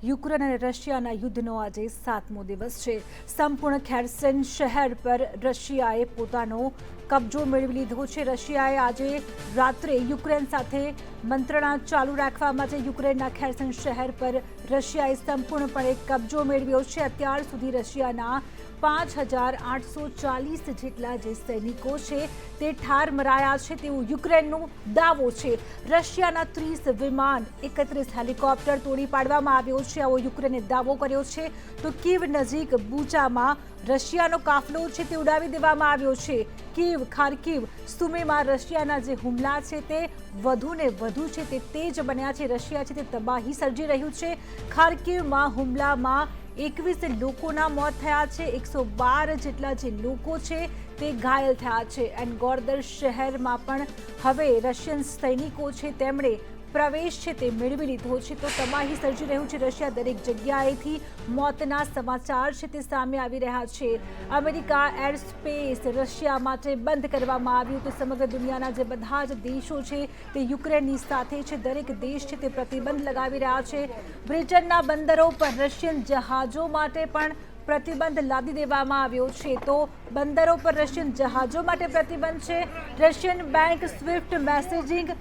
Ukraine અને રશિયાના યુદ્ધનો આજે 7મો દિવસ છે। સંપૂર્ણ ખેર્સન શહેર પર રશિયાએ પોતાનો કબજો મેળવી લીધો છે। રશિયાએ આજે રાત્રે યુક્રેન સાથે મંત્રણા ચાલુ રાખવા માટે યુક્રેનના ખેર્સન શહેર પર રશિયાએ સંપૂર્ણપણે કબજો મેળવ્યો છે। અત્યાર સુધી રશિયાના 5840 જેટલા જે સૈનિકો છે તે ઠાર મરાયા છે તેવું યુક્રેનનો દાવો છે। રશિયાના 30 વિમાન 31 હેલિકોપ્ટર તોડી પાડવામાં આવ્યો છે, આવો યુક્રેને દાવો કર્યો છે। તો કીવ નજીક બુચામાં રશિયાનો કાફલો છે તે ઉડાવી દેવામાં આવ્યો છે। કીવ, ખાર્કિવ, સુમીમાં રશિયાના જે હુમલા છે તે વધુને વધુ છે તે તેજ બન્યા છે। રશિયા છે તે તબાહી સર્જી રહ્યું છે। ખાર્કિવમાં હુમલામાં 21 લોકોના મોત થયા છે, 112 જેટલા જે લોકો છે તે ઘાયલ થયા છે। એનગોર્દર શહેરમાં પણ હવે રશિયન સૈનિકો છે તેમણે પ્રવેશ છે તે મેળવી લીધો છે। તો તબાહી સર્જી રહ્યું છે રશિયા। દરેક જગ્યાએથી મોતના સમાચાર છે તે સામે આવી રહ્યા છે। અમેરિકા એર સ્પેસ રશિયા માટે બંધ કરવામાં આવ્યું તો સમગ્ર દુનિયાના જે બધા જ દેશો છે તે યુક્રેનની સાથે છે। દરેક દેશ છે તે પ્રતિબંધ લગાવી રહ્યા છે। બ્રિટનના બંદરો પર રશિયન જહાજો માટે પણ પ્રતિબંધ લાદી દેવામાં આવ્યો છે। તો બંદરો પર રશિયન જહાજો માટે પ્રતિબંધ છે। રશિયન બેંક સ્વિફ્ટ મેસેજિંગ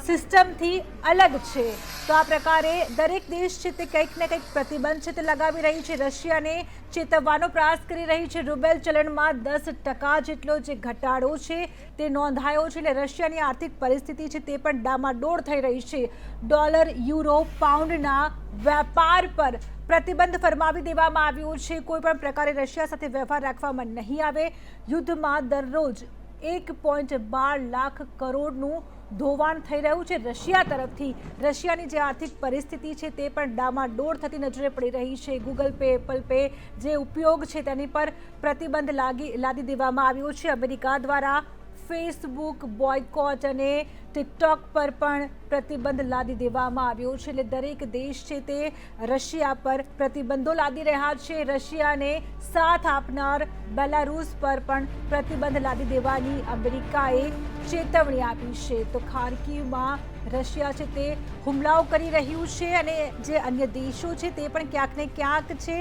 સિસ્ટમથી અલગ છે। તો આ પ્રકારે દરેક દેશ છે તે કંઈક ને કંઈક પ્રતિબંધ છે તે લગાવી રહી છે। રશિયાને ચેતવવાનો પ્રયાસ કરી રહી છે। રૂબેલ ચલણમાં 10% જેટલો જે ઘટાડો છે તે નોંધાયો છે, એટલે રશિયાની આર્થિક પરિસ્થિતિ છે તે પણ ડામાડોળ થઈ રહી છે। ડોલર, યુરો, પાઉન્ડના વેપાર પર પ્રતિબંધ ફરમાવી દેવામાં આવ્યો છે। કોઈ પણ પ્રકારે રશિયા સાથે વ્યવહાર રાખવામાં નહીં આવે। યુદ્ધમાં દરરોજ 1.12 લાખ કરોડનું ધોવાણ થઈ રહ્યું છે રશિયા તરફથી। રશિયાની જે આર્થિક પરિસ્થિતિ છે તે પણ ડામાડોળ થતી નજરે પડી રહી છે। ગૂગલ પે, એપલ પે જે ઉપયોગ છે તેની પર પ્રતિબંધ લાદી દેવામાં આવ્યો છે અમેરિકા દ્વારા। ફેસબુક બોયકોટ અને ટિકટોક પર પણ પ્રતિબંધ લાદી દેવામાં આવ્યો છે। એટલે દરેક દેશ છે તે રશિયા પર પ્રતિબંધો લાદી રહ્યા છે। રશિયાને સાથ આપનાર બેલારૂસ પર પણ પ્રતિબંધ લાદી દેવાની અમેરિકાએ ચેતવણી આપી છે। તો ખાર્કિવમાં રશિયા છે તે હુમલાઓ કરી રહ્યું છે અને જે અન્ય દેશો છે તે પણ ક્યાંક ને ક્યાંક છે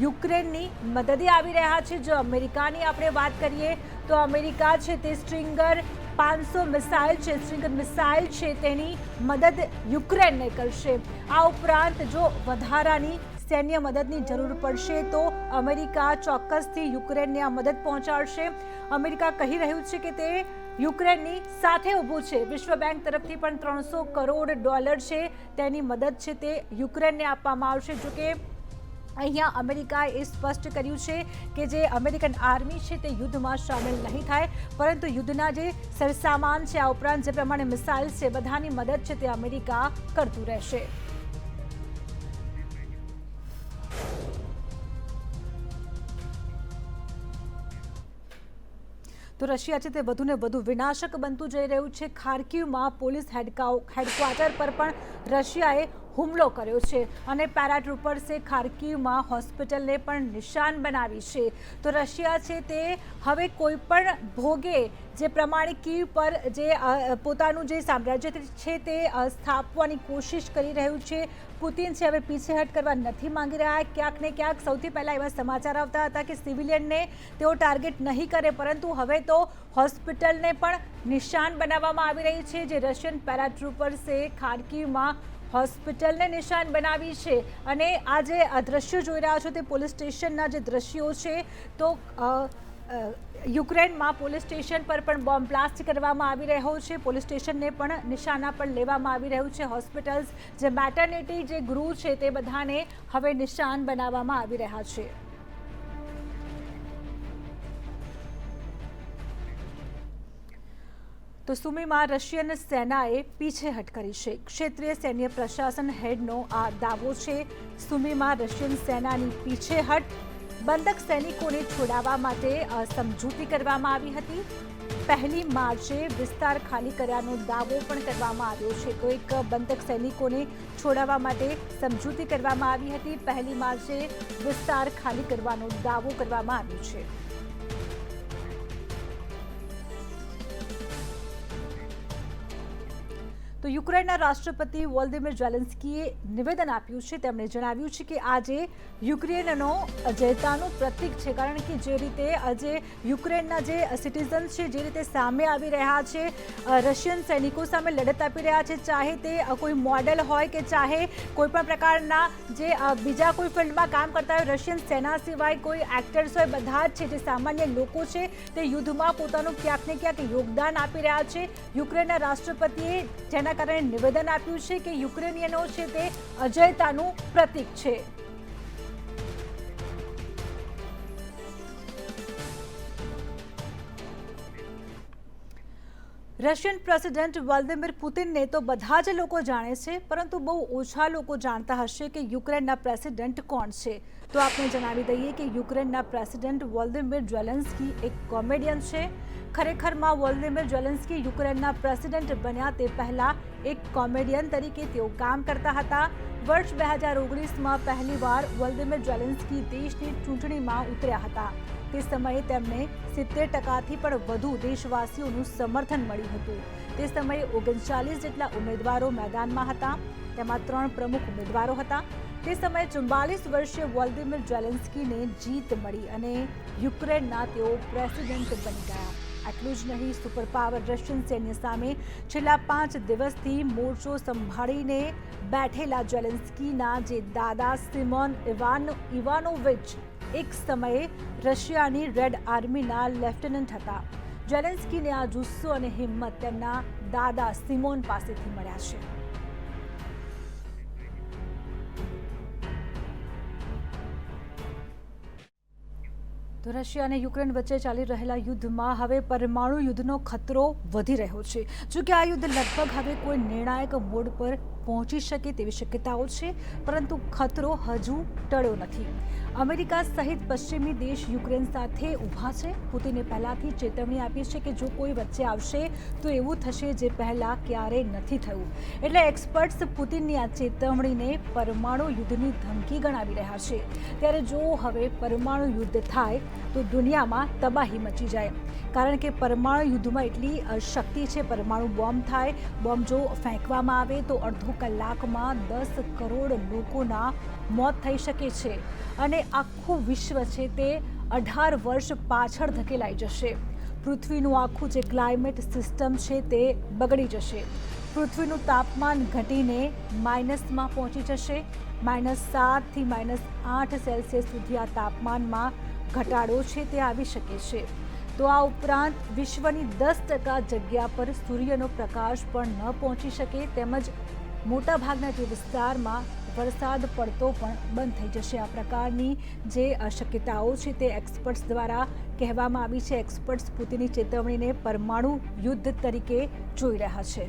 યુક્રેનની મદદે આવી રહ્યા છે। જો અમેરિકાની આપણે વાત કરીએ તો અમેરિકા છે તે સ્ટ્રિંગર 500 મિસાઇલ છે, સ્ટ્રિંગર મિસાઇલ છે તેની મદદ યુક્રેનને કરશે। આ ઉપરાંત જો વધારાની સૈન્ય મદદની જરૂર પડશે તો અમેરિકા ચોક્કસથી યુક્રેનને આ મદદ પહોંચાડશે। અમેરિકા કહી રહ્યું છે કે તે યુક્રેનની સાથે ઊભું છે। વિશ્વ બેંક તરફથી પણ $300 કરોડ છે તેની મદદ છે તે યુક્રેનને આપવામાં આવશે। જોકે અહીંયા અમેરિકાએ એ સ્પષ્ટ કર્યું છે કે જે અમેરિકન આર્મી છે તે યુદ્ધમાં સામેલ નહીં થાય, પરંતુ યુદ્ધના જે સરસામાન છે આ ઉપરાંત જે પ્રમાણે મિસાઇલ છે બધાની મદદ છે તે અમેરિકા કરતું રહેશે। તો રશિયા છે તે વધુને વધુ વિનાશક બનતું જઈ રહ્યું છે। ખાર્કિવમાં પોલીસ હેડક્વાર્ટર પર પણ રશિયાએ હુમલો કર્યો છે અને પેરાટ્રુપર્સે ખાર્કિવમાં હોસ્પિટલને પણ નિશાન બનાવી છે। તો રશિયા છે તે હવે કોઈ પણ ભોગે જે પ્રમાણે કીવ પર જે પોતાનું જે સામ્રાજ્ય છે તે સ્થાપવાની કોશિશ કરી રહ્યું છે। પુતિન છે હવે પીછેહટ કરવા નથી માંગી રહ્યા। ક્યાંક ને ક્યાંક સૌથી પહેલા એવા સમાચાર આવતા હતા કે સિવિલિયનને તેઓ ટાર્ગેટ નહીં કરે, પરંતુ હવે તો હોસ્પિટલને પણ નિશાન બનાવવામાં આવી રહી છે। જે રશિયન પેરાટ્રુપર્સે ખાર્કિવમાં હોસ્પિટલને નિશાન બનાવી છે અને આ જે દ્રશ્યો જોઈ રહ્યા છો તે પોલીસ સ્ટેશનના જે દ્રશ્યો છે। તો યુક્રેનમાં પોલીસ સ્ટેશન પર પણ બોમ્બ બ્લાસ્ટ કરવામાં આવી રહ્યો છે। પોલીસ સ્ટેશનને પણ નિશાના પર લેવામાં આવી રહ્યું છે। હોસ્પિટલ્સ, જે મેટર્નિટી, જે ગૃહ છે તે બધાને હવે નિશાન બનાવવામાં આવી રહ્યા છે। તો સુમીમાં રશિયન સેનાએ પીછેહટ કરી છે। ક્ષેત્રીય સૈન્ય પ્રશાસન હેડનો આ દાવો છે। સુમીમાં રશિયન સેનાની પીછેહટ, બંધક સૈનિકોને છોડાવવા માટે સમજૂતી કરવામાં આવી હતી। 1 માર્ચે વિસ્તાર ખાલી કર્યાનો દાવો પણ કરવામાં આવ્યો છે। તો એક બંધક સૈનિકોને છોડાવવા માટે સમજૂતી કરવામાં આવી હતી। 1 માર્ચે વિસ્તાર ખાલી કરવાનો દાવો કરવામાં આવ્યો છે। તો યુક્રેનના રાષ્ટ્રપતિ વોલ્દિમીર ઝેલેન્સ્કીએ નિવેદન આપ્યું છે. તેમણે જણાવ્યું છે કે આજે યુક્રેનનો અજેયતાનું પ્રતીક છે, કારણ કે જે રીતે આજે યુક્રેનના જે સિટીઝન છે જે રીતે સામે આવી રહ્યા છે, રશિયન સૈનિકો સામે લડત આપી રહ્યા છે, ચાહે તે કોઈ મોડેલ હોય કે ચાહે કોઈ પણ પ્રકારના જે બીજા કોઈ ફિલ્ડમાં કામ કરતા હોય, રશિયન સેના સિવાય કોઈ એક્ટર્સ હોય, બધા જ છે જે સામાન્ય લોકો છે તે યુદ્ધમાં પોતાનું ક્યાંક ને ક્યાંક યોગદાન આપી રહ્યા છે. યુક્રેનના રાષ્ટ્રપતિએ જેના કારણે નિવેદન આપ્યું છે કે યુક્રેનિયનો છે તે અજેયતાનું પ્રતીક છે. રશિયન પ્રેસિડેન્ટ વ્લાદિમીર પુતિનને તો બધા જ લોકો જાણે છે, પરંતુ બહુ ઓછા લોકો જાણતા હશે કે યુક્રેનના પ્રેસિડેન્ટ કોણ છે. તો આપણે જણાવી દઈએ કે યુક્રેનના પ્રેસિડેન્ટ વોલ્દિમીર ઝેલેન્સ્કી એક કોમેડિયન છે. ખરેખરમાં વોલ્દિમીર ઝેલેન્સ્કી યુક્રેનના પ્રેસિડેન્ટ બન્યા તે પહેલા એક કોમેડિયન તરીકે તેઓ કામ કરતા હતા. વર્ષ 2019માં પહેલીવાર વોલ્દિમીર ઝેલેન્સ્કી દેશની ચૂંટણીમાં ઉતર્યા હતા. તે સમયે તેમને 70%થી પણ વધુ દેશવાસીઓનું સમર્થન મળ્યું હતું. તે સમયે 39 જેટલા ઉમેદવારો મેદાનમાં હતા, તેમાં 3 પ્રમુખ ઉમેદવારો હતા. તે સમયે 44 વર્ષીય વોલ્દિમીર ઝેલેન્સ્કીને જીત મળી અને યુક્રેનના તેઓ પ્રેસિડેન્ટ બની ગયા. આટલું જ નહીં, સુપર પાવર રશિયન સૈન્ય સામે છેલ્લા 5 દિવસથી મોરચો સંભાળીને બેઠેલા ઝેલેન્સ્કીના જે દાદા સિમોન ઇવાનોવિચ એક સમયે રશિયાની રેડ આર્મીના લેફ્ટનન્ટ હતા. ઝેલેન્સ્કીને આ જુસ્સો અને હિંમત તેમના દાદા સિમોન પાસેથી મળ્યા છે. તો રશિયા અને યુક્રેન વચ્ચે ચાલી રહેલા યુદ્ધમાં હવે પરમાણુ યુદ્ધનો ખતરો વધી રહ્યો છે. જો કે આ યુદ્ધ લગભગ હવે કોઈ નિર્ણાયક મોડ પર પહોંચી શકે તેવી શક્યતાઓ છે, પરંતુ ખતરો હજુ ટળ્યો નથી. અમેરિકા સહિત પશ્ચિમી દેશ યુક્રેન સાથે ઊભા છે. પુતિને પહેલાથી ચેતવણી આપી છે કે જો કોઈ વચ્ચે આવશે તો એવું થશે જે પહેલા ક્યારેય નથી થયું. એટલે એક્સપર્ટ્સ પુતિનની આ ચેતવણીને પરમાણુ યુદ્ધની ધમકી ગણાવી રહ્યા છે. ત્યારે જો હવે પરમાણુ યુદ્ધ થાય તો દુનિયામાં તબાહી મચી જાય, કારણ કે પરમાણુ યુદ્ધમાં એટલી શક્તિ છે. પરમાણુ બોમ્બ થાય, બોમ્બ જો ફેંકવામાં આવે તો અડધો કલાકમાં 10 કરોડ લોકોના મોત થઈ શકે છે અને આખું વિશ્વ છે તે 18 વર્ષ પાછળ ધકેલાઈ જશે. પૃથ્વીનું આખું જે ક્લાઇમેટ સિસ્ટમ છે તે બગડી જશે. પૃથ્વીનું તાપમાન ઘટીને માઇનસમાં પહોંચી જશે. -7 થી -8 સેલ્સિયસ સુધી આ તાપમાનમાં ઘટાડો છે તે આવી શકે છે. તો આ ઉપરાંત વિશ્વની 10% જગ્યા પર સૂર્યનો પ્રકાશ પણ ન પહોંચી શકે, તેમજ મોટાભાગના જે વિસ્તારમાં વરસાદ પડતો પણ બંધ થઈ જશે. આ પ્રકારની જે શક્યતાઓ છે તે એક્સપર્ટ્સ દ્વારા કહેવામાં આવી છે. એક્સપર્ટ્સ પુતિનની ચેતવણીને પરમાણુ યુદ્ધ તરીકે જોઈ રહ્યા છે.